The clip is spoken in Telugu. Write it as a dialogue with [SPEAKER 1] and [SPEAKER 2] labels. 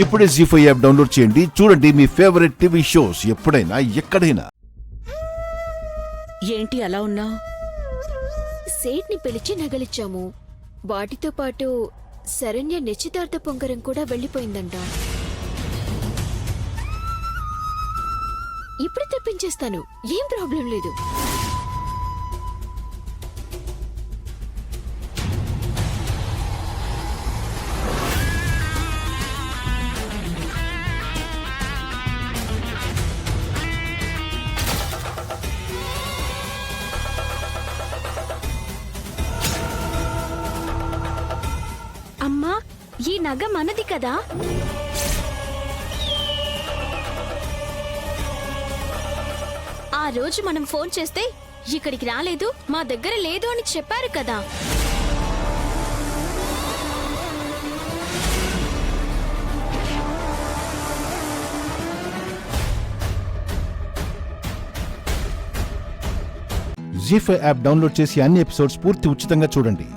[SPEAKER 1] ఇప్పుడే జీ5 యాప్ డౌన్లోడ్ చేయండి. చూడండి మీ ఫేవరెట్ టీవీ షోస్ ఎప్పుడైనా ఎక్కడైనా.
[SPEAKER 2] ఏంటి అలా ఉన్నావు?
[SPEAKER 3] సేట్ని పిలిచి నగలిచ్చాము. వాటితో పాటు శరణ్య నిశ్చితార్థ పొంగరం కూడా వెళ్ళిపోయిందంట. ఇప్పుడు తెప్పించేస్తాను, ఏం ప్రాబ్లం లేదు.
[SPEAKER 4] అమ్మా, ఈ నగ మనది కదా? ఆ రోజు మనం ఫోన్ చేస్తే ఇక్కడికి రాలేదు, మా దగ్గర లేదు అని చెప్పారు కదా.
[SPEAKER 1] జీ5 యాప్ డౌన్లోడ్ చేసి అన్ని ఎపిసోడ్స్ పూర్తి ఉచితంగా చూడండి.